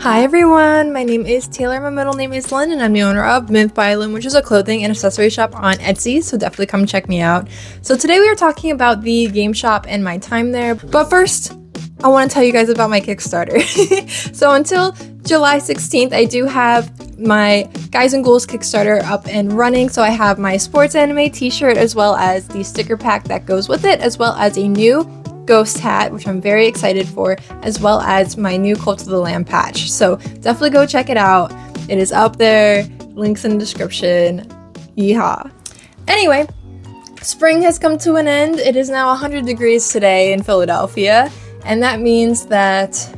Hi everyone, my name is Taylor, my middle name is Lynn, and I'm the owner of Myth by Lynn, which is a clothing and accessory shop on Etsy, so definitely come check me out. So today we are talking about the game shop and my time there, but first, I want to tell you guys about my Kickstarter. So until July 16th, I do have my Guys and Ghouls Kickstarter up and running, so I have my sports anime t-shirt as well as the sticker pack that goes with it, as well as a new ghost hat, which I'm very excited for, as well as my new Cult of the Lamb patch. So definitely go check it out. It is up there, links in the description. Yeehaw. Anyway, spring has come to an end. It is now 100 degrees today in Philadelphia, and that means that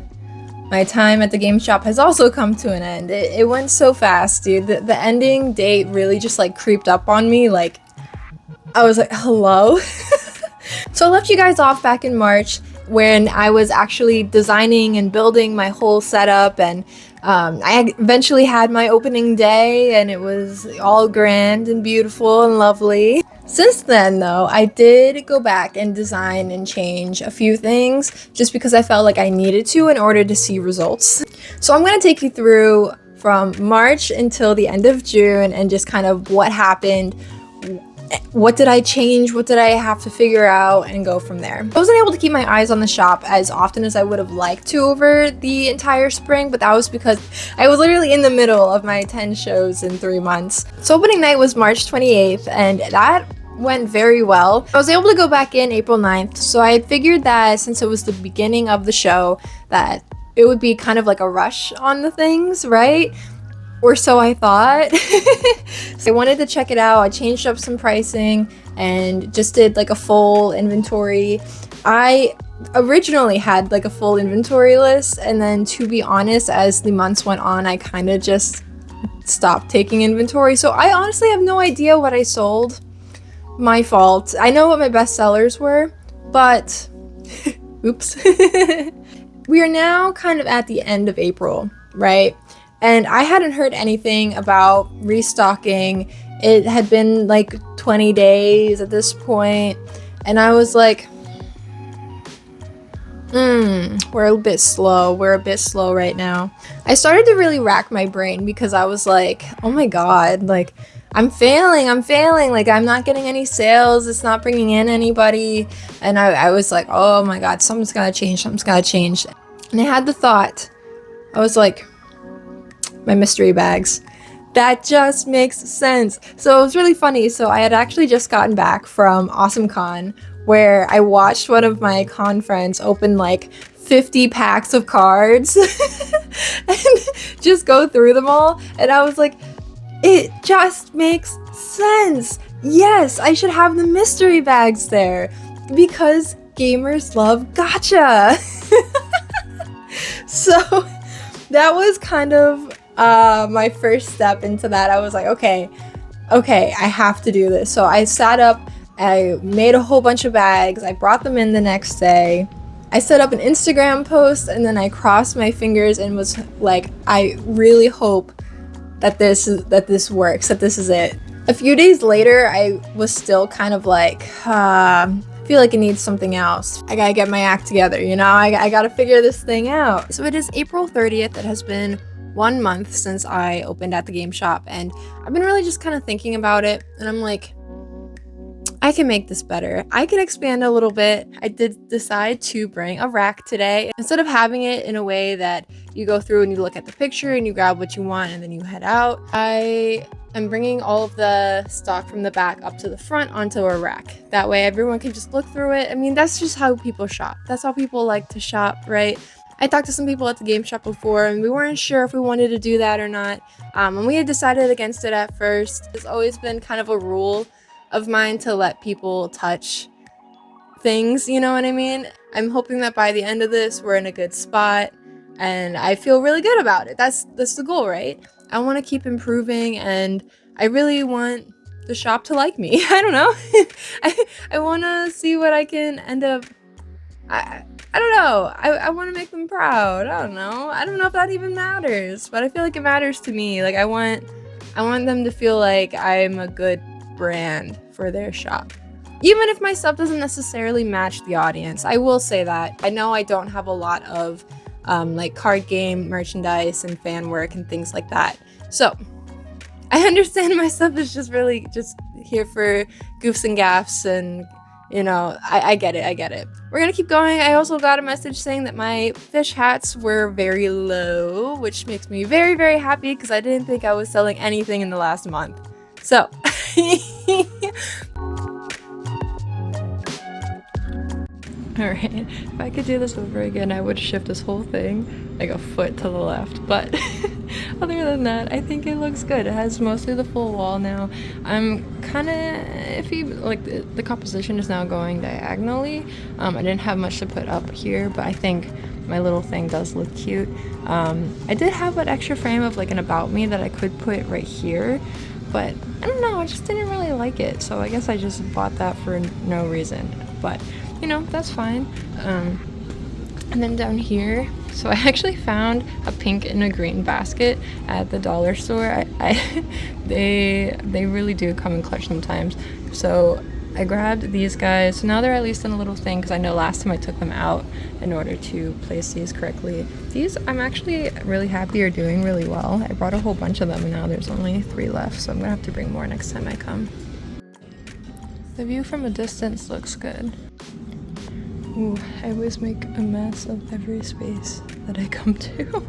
my time at the game shop has also come to an end. It went so fast, dude. The ending date really just like creeped up on me. Like, I was like, hello? So I left you guys off back in March when I was actually designing and building my whole setup, and I eventually had my opening day and it was all grand and beautiful and lovely. Since then though, I did go back and design and change a few things just because I felt like I needed to in order to see results. So I'm going to take you through from March until the end of June and just kind of what happened. What did I change? What did I have to figure out, and go from there? I wasn't able to keep my eyes on the shop as often as I would have liked to over the entire spring, but that was because I was literally in the middle of my 10 shows in 3 months. So opening night was March 28th, and that went very well. I was able to go back in April 9th, so I had figured that since it was the beginning of the show, that it would be kind of like a rush on the things, right? Or so I thought. So I wanted to check it out. I changed up some pricing and just did like a full inventory. I originally had like a full inventory list, and then to be honest, as the months went on, I kind of just stopped taking inventory. So I honestly have no idea what I sold. My fault. I know what my best sellers were, but oops. We are now kind of at the end of April, right? And I hadn't heard anything about restocking. It had been like 20 days at this point, and I was like, we're a bit slow. We're a bit slow right now. I started to really rack my brain because I was like, oh my god, like I'm failing, like I'm not getting any sales, it's not bringing in anybody. And I was like, oh my god, something's gotta change. And I had the thought, I was like, my mystery bags. That just makes sense. So it was really funny. So I had actually just gotten back from Awesome Con, where I watched one of my con friends open like 50 packs of cards and just go through them all. And I was like, it just makes sense. Yes, I should have the mystery bags there because gamers love gacha. So that was kind of my first step into that. I was like, okay, I have to do this. So I sat up, I made a whole bunch of bags, I brought them in the next day, I set up an Instagram post, and then I crossed my fingers and was like, I really hope that this works, that this is it. A few days later, I was still kind of like, I feel like it needs something else. I gotta get my act together, you know? I gotta figure this thing out. So it is April 30th. It has been 1 month since I opened at the game shop, and I've been really just kind of thinking about it, and I'm like, I can make this better. I can expand a little bit. I did decide to bring a rack today. Instead of having it in a way that you go through and you look at the picture and you grab what you want and then you head out, I am bringing all of the stock from the back up to the front onto a rack. That way everyone can just look through it. I mean, that's just how people shop. That's how people like to shop, right? I talked to some people at the game shop before, and we weren't sure if we wanted to do that or not. And we had decided against it at first. It's always been kind of a rule of mine to let people touch things, you know what I mean? I'm hoping that by the end of this, we're in a good spot, and I feel really good about it. That's the goal, right? I want to keep improving, and I really want the shop to like me. I don't know. I want to see what I can end up. I don't know. I want to make them proud. I don't know if that even matters, but I feel like it matters to me. Like I want them to feel like I'm a good brand for their shop. Even if my stuff doesn't necessarily match the audience, I will say that. I know I don't have a lot of like card game merchandise and fan work and things like that. So I understand my stuff is just really just here for goofs and gaffs, and I get it. We're gonna keep going. I also got a message saying that my fish hats were very low, which makes me very, very happy because I didn't think I was selling anything in the last month. So alright, if I could do this over again, I would shift this whole thing like a foot to the left, but other than that, I think it looks good. It has mostly the full wall now. I'm kind of iffy, like the composition is now going diagonally. I didn't have much to put up here, but I think my little thing does look cute. I did have an extra frame of like an about me that I could put right here, but I don't know, I just didn't really like it, so I guess I just bought that for no reason, but that's fine. And then down here, so I actually found a pink and a green basket at the dollar store. They really do come in clutch sometimes. So I grabbed these guys. So now they're at least in a little thing, because I know last time I took them out in order to place these correctly. These I'm actually really happy are doing really well. I brought a whole bunch of them and now there's only 3 left, so I'm gonna have to bring more next time I come. The view from a distance looks good. Ooh, I always make a mess of every space that I come to.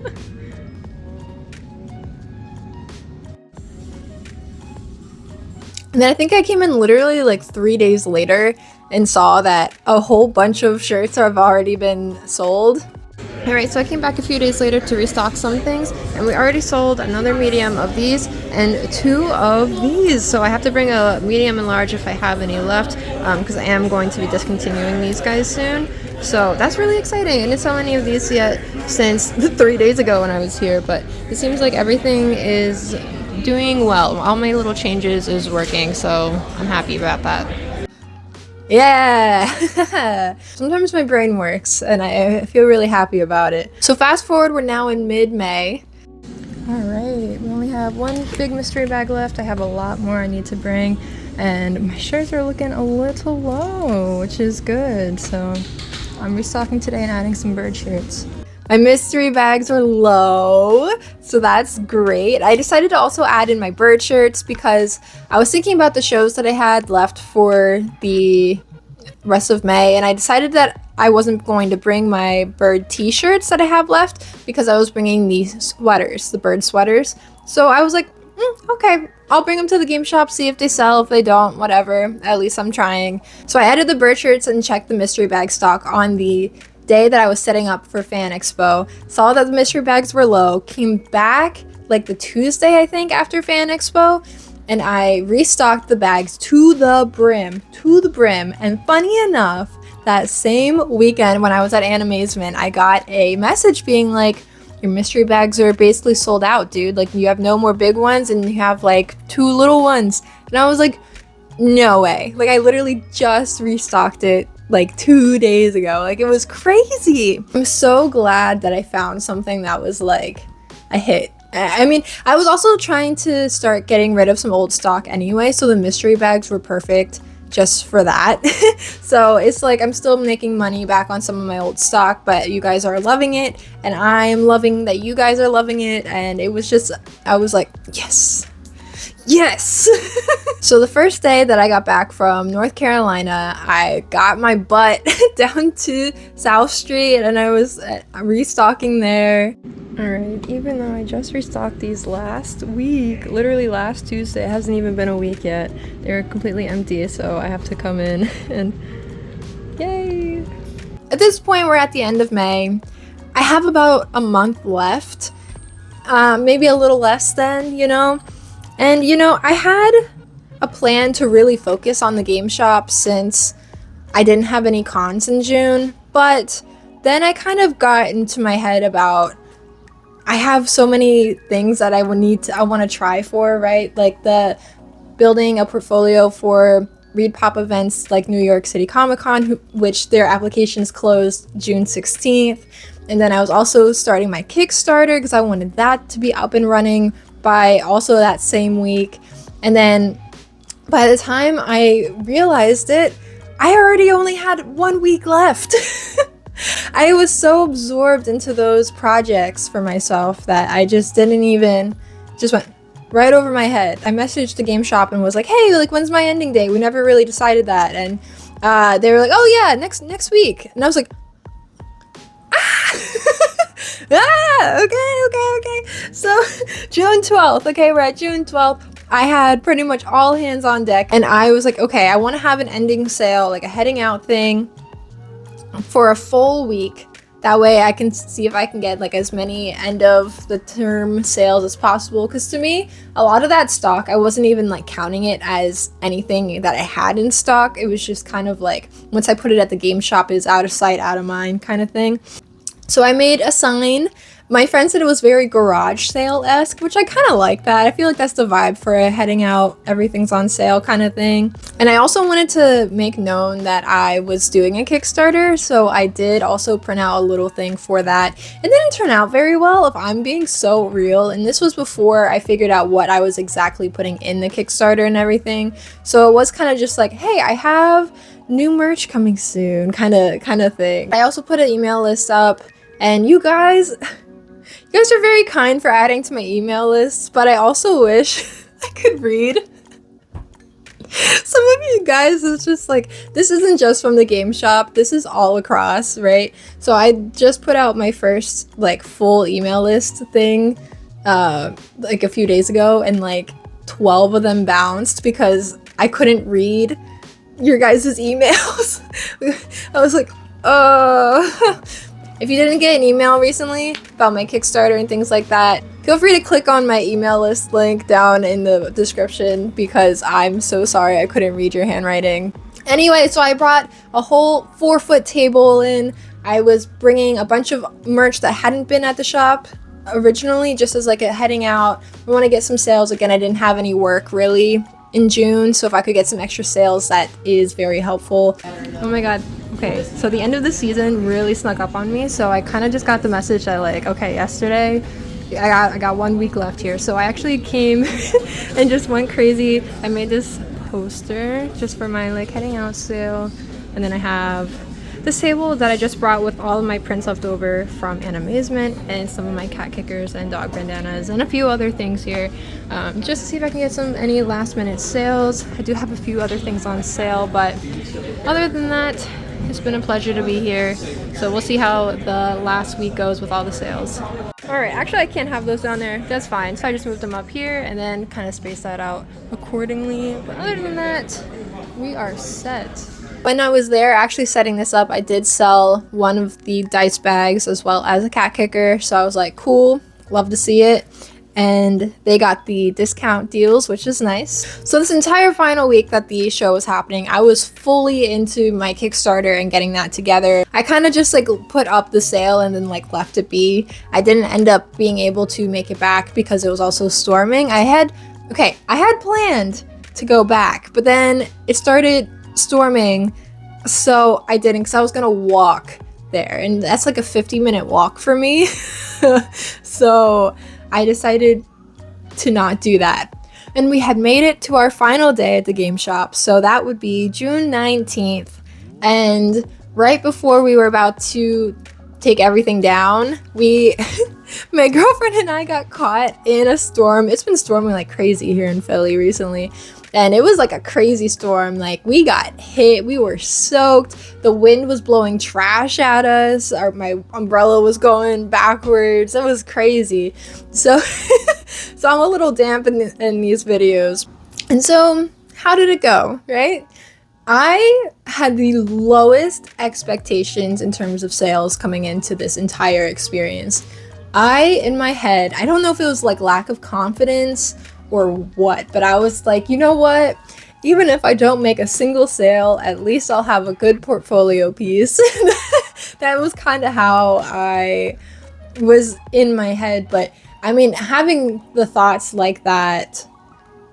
And then I think I came in literally like 3 days later and saw that a whole bunch of shirts have already been sold. Alright, so I came back a few days later to restock some things, and we already sold another medium of these and 2 of these. So I have to bring a medium and large if I have any left, because I am going to be discontinuing these guys soon. So that's really exciting. I didn't sell any of these yet since 3 days ago when I was here, but it seems like everything is doing well. All my little changes is working, so I'm happy about that. Yeah! Sometimes my brain works and I feel really happy about it. So fast forward, we're now in mid-May. Alright, we only have 1 big mystery bag left. I have a lot more I need to bring, and my shirts are looking a little low, which is good. So I'm restocking today and adding some bird shirts. My mystery bags are low, so that's great. I decided to also add in my bird shirts because I was thinking about the shows that I had left for the rest of May, and I decided that I wasn't going to bring my bird t-shirts that I have left because I was bringing these sweaters, the bird sweaters. So I was like, okay, I'll bring them to the game shop, see if they sell. If they don't, whatever, at least I'm trying. So I added the bird shirts and checked the mystery bag stock on the day that I was setting up for Fan Expo. Saw that the mystery bags were low, came back like the Tuesday I think after Fan Expo, and I restocked the bags to the brim, and funny enough, that same weekend when I was at Animazement, I got a message being like, your mystery bags are basically sold out, dude. Like, you have no more big ones and you have like 2 little ones. And I was like, no way. Like, I literally just restocked it like 2 days ago. Like, it was crazy. I'm so glad that I found something that was like a hit. I mean, I was also trying to start getting rid of some old stock anyway, so the mystery bags were perfect just for that. So it's like I'm still making money back on some of my old stock, but you guys are loving it, and I'm loving that you guys are loving it, and it was just, I was like, yes. So the first day that I got back from North Carolina, I got my butt down to South Street and I was restocking there. Alright, even though I just restocked these last week, literally last Tuesday, it hasn't even been a week yet, they're completely empty, so I have to come in and yay! At this point, we're at the end of May. I have about a month left, maybe a little less than, And I had a plan to really focus on the game shop since I didn't have any cons in June, but then I kind of got into my head about I have so many things that I want to try for, right? Like the building a portfolio for Read Pop events like New York City Comic Con, which their applications closed June 16th. And then I was also starting my Kickstarter because I wanted that to be up and running by also that same week. And then by the time I realized it, I already only had 1 week left. I was so absorbed into those projects for myself that I just didn't even, just went right over my head. I messaged the game shop and was like, hey, like, when's my ending day? We never really decided that. And they were like, oh yeah, next week. And I was like, okay. So June 12th, okay, we're at June 12th. I had pretty much all hands on deck, and I was like, okay, I want to have an ending sale, like a heading out thing for a full week. That way I can see if I can get like as many end of the term sales as possible. Because to me, a lot of that stock, I wasn't even like counting it as anything that I had in stock. It was just kind of like, once I put it at the game shop, is out of sight, out of mind kind of thing. So I made a sign. My friend said it was very garage sale-esque, which I kind of like that. I feel like that's the vibe for a heading out, everything's on sale kind of thing. And I also wanted to make known that I was doing a Kickstarter, so I did also print out a little thing for that. It didn't turn out very well, if I'm being so real, and this was before I figured out what I was exactly putting in the Kickstarter and everything. So it was kind of just like, hey, I have new merch coming soon, kind of thing. I also put an email list up, and you guys are very kind for adding to my email list, but I also wish I could read. Some of you guys is just like, this isn't just from the game shop, this is all across, right? So I just put out my first like full email list thing like a few days ago, and like 12 of them bounced because I couldn't read your guys' emails. I was like, If you didn't get an email recently about my Kickstarter and things like that, feel free to click on my email list link down in the description, because I'm so sorry I couldn't read your handwriting. Anyway, so I brought a whole 4-foot table in. I was bringing a bunch of merch that hadn't been at the shop originally, just as like a heading out. I want to get some sales. Again, I didn't have any work really in June, so if I could get some extra sales, that is very helpful. Oh my god. Okay, so the end of the season really snuck up on me, so I kind of just got the message that like, okay, yesterday I got 1 week left here. So I actually came and just went crazy. I made this poster just for my like heading out sale, and then I have this table that I just brought with all of my prints left over from Animazement, and some of my cat kickers and dog bandanas and a few other things here, just to see if I can get any last minute sales. I do have a few other things on sale, but other than that, it's been a pleasure to be here. So we'll see how the last week goes with all the sales. Alright, actually I can't have those down there. That's fine. So I just moved them up here and then kind of spaced that out accordingly. But other than that, we are set. When I was there actually setting this up, I did sell one of the dice bags as well as a cat kicker. So I was like, cool, love to see it. And they got the discount deals, which is nice. So this entire final week that the show was happening, I was fully into my Kickstarter and getting that together. I kind of just like put up the sale and then like left it be. I didn't end up being able to make it back because it was also storming. I had planned to go back, but then it started storming, so I didn't, because I was gonna walk there, and that's like a 50-minute walk for me. So I decided to not do that. And we had made it to our final day at the game shop, so that would be June 19th. And right before we were about to take everything down, my girlfriend and I got caught in a storm. It's been storming like crazy here in Philly recently. And it was like a crazy storm. Like, we got hit, we were soaked, the wind was blowing trash at us, my umbrella was going backwards. It was crazy. So so I'm a little damp in these videos. And so how did it go, right? I had the lowest expectations in terms of sales coming into this entire experience. In my head, I don't know if it was like lack of confidence or what, but I was like, you know what? Even if I don't make a single sale, at least I'll have a good portfolio piece. That was kind of how I was in my head. But I mean, having the thoughts like that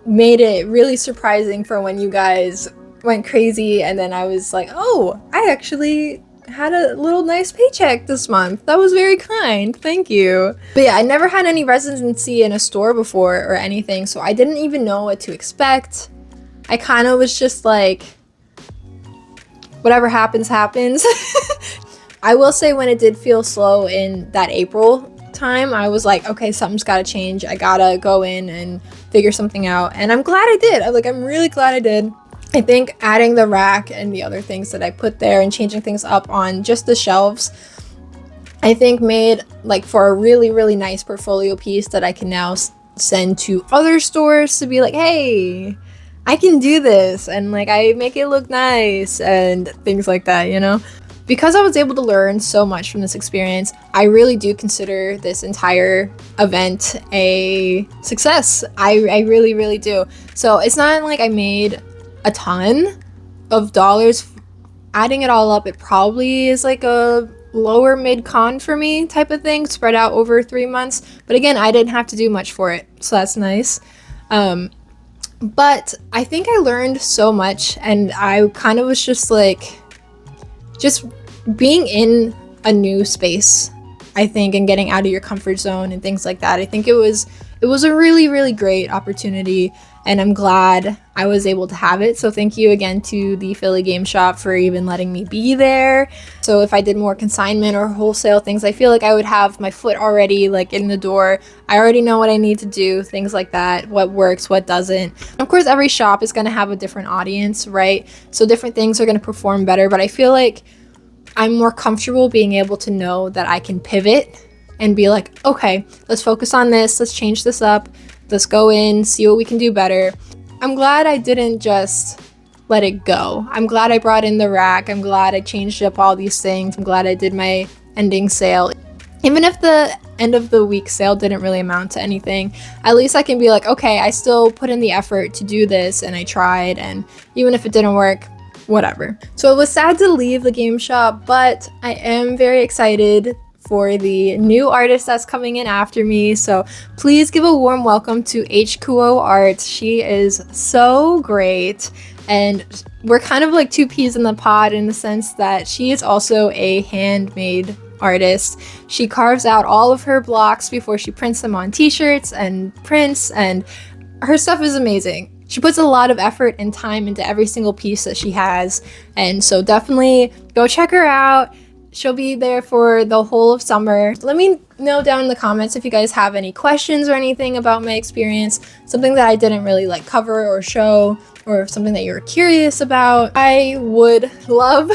made it really surprising for when you guys went crazy, and then I was like, oh, I actually had a little nice paycheck this month. That was very kind, thank you. But yeah, I never had any residency in a store before or anything, so I didn't even know what to expect. I kind of was just like, whatever happens, happens. I will say when it did feel slow in that April time, I was like, okay, something's gotta change. I gotta go in and figure something out. And I'm glad I did. I'm really glad I did. I think adding the rack and the other things that I put there and changing things up on just the shelves, I think made like for a really, really nice portfolio piece that I can now send to other stores to be like, hey, I can do this, and like I make it look nice and things like that, you know? Because I was able to learn so much from this experience, I really do consider this entire event a success. I really, really do. So it's not like I made a ton of dollars. Adding it all up, it probably is like a lower mid-con for me type of thing, spread out over 3 months. But again, I didn't have to do much for it, so that's nice. But I think I learned so much, and I kind of was just like, just being in a new space, I think, and getting out of your comfort zone and things like that. I think it was a really, really great opportunity, and I'm glad I was able to have it. So thank you again to the Philly Game Shop for even letting me be there. So if I did more consignment or wholesale things, I feel like I would have my foot already like in the door. I already know what I need to do, things like that, what works, what doesn't. Of course, every shop is going to have a different audience, right? So different things are going to perform better, but I feel like I'm more comfortable being able to know that I can pivot and be like, okay, let's focus on this, let's change this up, let's go in, see what we can do better. I'm glad I didn't just let it go. I'm glad I brought in the rack. I'm glad I changed up all these things. I'm glad I did my ending sale. Even if the end of the week sale didn't really amount to anything, at least I can be like, okay, I still put in the effort to do this and I tried, and even if it didn't work, whatever. So it was sad to leave the game shop, but I am very excited for the new artist that's coming in after me. So please give a warm welcome to HQO Art. She is so great, and we're kind of like two peas in the pod in the sense that she is also a handmade artist. She carves out all of her blocks before she prints them on t-shirts and prints, and her stuff is amazing. She puts a lot of effort and time into every single piece that she has, and so definitely go check her out. She'll be there for the whole of summer. Let me know down in the comments if you guys have any questions or anything about my experience, something that I didn't really like cover or show, or something that you're curious about. I would love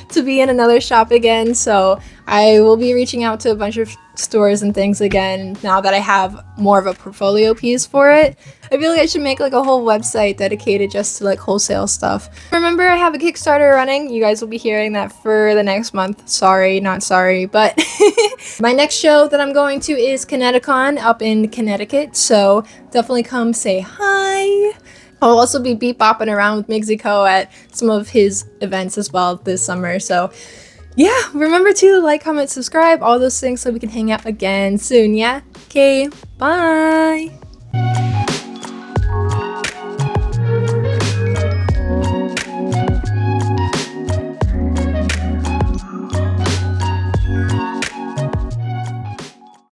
to be in another shop again, so I will be reaching out to a bunch of stores and things again now that I have more of a portfolio piece for it. I feel like I should make like a whole website dedicated just to like wholesale stuff. Remember, I have a Kickstarter running. You guys will be hearing that for the next month. Sorry, not sorry, but my next show that I'm going to is Kineticon up in Connecticut, so definitely come say hi. I'll also be beep-bopping around with Migsyco at some of his events as well this summer. So yeah, remember to like, comment, subscribe, all those things so we can hang out again soon, yeah? Okay, bye!